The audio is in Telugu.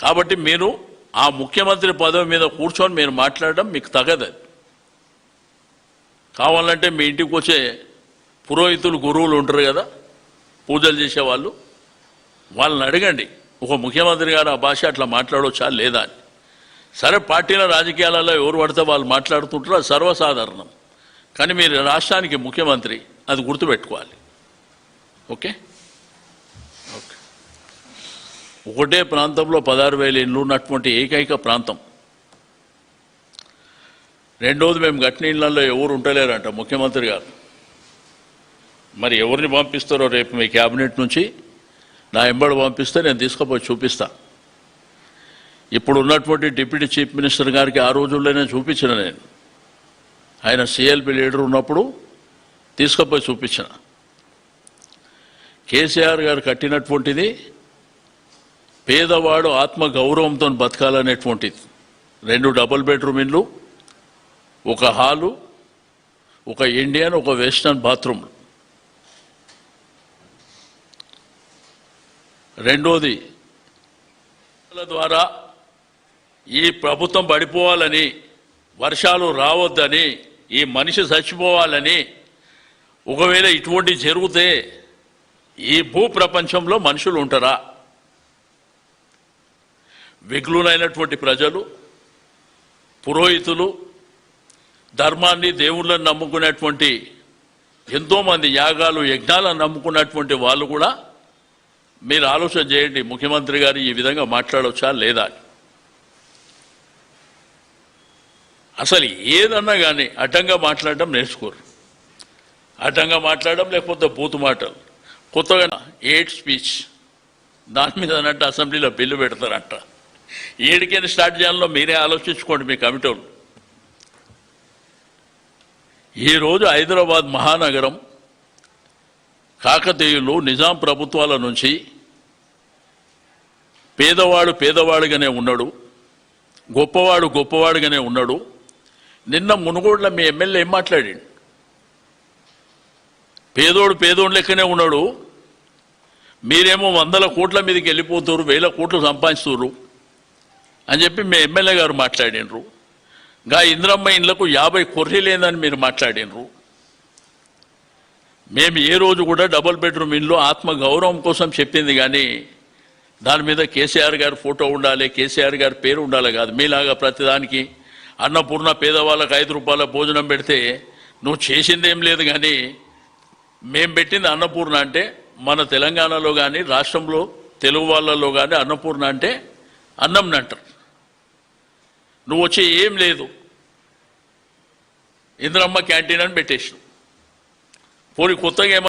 కాబట్టి మీరు ఆ ముఖ్యమంత్రి పదవి మీద కూర్చొని మీరు మాట్లాడడం మీకు తగదు. కావాలంటే మీ ఇంటికి వచ్చే పురోహితులు గురువులు ఉంటారు కదా, పూజలు చేసేవాళ్ళు, వాళ్ళని అడగండి ఒక ముఖ్యమంత్రి గారు ఆ భాష అట్లా మాట్లాడవచ్చా లేదా అని. సరే, పార్టీల రాజకీయాలలో ఎవరు పడితే వాళ్ళు మాట్లాడుతుంటారో అది సర్వసాధారణం. కానీ మీరు రాష్ట్రానికి ముఖ్యమంత్రి, అది గుర్తుపెట్టుకోవాలి. Okay, okay. ఒకటే ప్రాంతంలో 16,000 ఇళ్ళు ఉన్నటువంటి ఏకైక ప్రాంతం. రెండోది, మేము గట్టిన ఇళ్లలో ఎవరు ఉంటలేరంట ముఖ్యమంత్రి గారు. మరి ఎవరిని పంపిస్తారో రేపు మీ క్యాబినెట్ నుంచి నా ఎంబడి పంపిస్తే నేను తీసుకుపోయి చూపిస్తా. ఇప్పుడు ఉన్నటువంటి డిప్యూటీ చీఫ్ మినిస్టర్ గారికి ఆ రోజుల్లోనే చూపించిన నేను. ఆయన సిఎల్పి లీడర్ ఉన్నప్పుడు తీసుకుపోయి చూపించిన. కేసీఆర్ గారు కట్టినటువంటిది పేదవాడు ఆత్మ గౌరవంతో బతకాలనేటువంటిది. 2 డబుల్ బెడ్రూమ్ ఇండ్లు, ఒక హాలు, ఒక ఇండియన్, ఒక వెస్టర్న్ బాత్రూమ్. రెండోది, ద్వారా ఈ ప్రభుత్వం పడిపోవాలని, వర్షాలు రావద్దని, ఈ మనిషి చచ్చిపోవాలని, ఒకవేళ ఇటువంటి జరిగితే ఈ భూ ప్రపంచంలో మనుషులు ఉంటారా? విఘ్నులైనటువంటి ప్రజలు, పురోహితులు, ధర్మాన్ని, దేవుళ్ళని నమ్ముకునేటువంటి ఎంతోమంది, యాగాలు యజ్ఞాలను నమ్ముకున్నటువంటి వాళ్ళు కూడా మీరు ఆలోచన చేయండి, ముఖ్యమంత్రి గారు ఈ విధంగా మాట్లాడవచ్చా లేదా. అసలు ఏదన్నా కానీ అడ్డంగా మాట్లాడడం నేర్చుకోరు. అడ్డంగా మాట్లాడడం, లేకపోతే బూతు మాటలు. కొత్తగా ఎయిట్ స్పీచ్ దాని మీద అన్నట్టు అసెంబ్లీలో బిల్లు పెడతారంట. ఏడికైనా స్టార్ట్ చేయాలో మీరే ఆలోచించుకోండి మీ కమిటీలు. ఈరోజు హైదరాబాద్ మహానగరం కాకతీయులు, నిజాం ప్రభుత్వాల నుంచి పేదవాడు పేదవాడుగానే ఉన్నాడు, గొప్పవాడు గొప్పవాడుగానే ఉన్నాడు. నిన్న మునుగోడులో మీ ఎమ్మెల్యే ఏం మాట్లాడాడు? పేదోడు పేదోడు లెక్కనే ఉన్నాడు, మీరేమో 100 కోట్ల మీదకి వెళ్ళిపోతారు, 1000 కోట్లు సంపాదిస్తారు అని చెప్పి మీ ఎమ్మెల్యే గారు మాట్లాడినరు. గా ఇంద్రమ్మ ఇండ్లకు 50 కొర్రీలేదని మీరు మాట్లాడినరు. మేము ఏ రోజు కూడా డబుల్ బెడ్రూమ్ ఇండ్లు ఆత్మ గౌరవం కోసం చెప్పింది, కానీ దాని మీద కేసీఆర్ గారి ఫోటో ఉండాలి, కేసీఆర్ గారి పేరు ఉండాలి కాదు. మీలాగా ప్రతిదానికి అన్నపూర్ణ పేదవాళ్ళకి 5 రూపాయల భోజనం పెడితే నువ్వు చేసిందేం లేదు. కానీ మేము పెట్టింది అన్నపూర్ణ అంటే మన తెలంగాణలో కానీ రాష్ట్రంలో తెలుగు వాళ్ళలో కానీ అన్నపూర్ణ అంటే అన్నం అంటారు. నువ్వు వచ్చి ఏం లేదు, ఇంద్రమ్మ క్యాంటీన్ అని పెట్టేసినావు. పోనీ కొత్తగా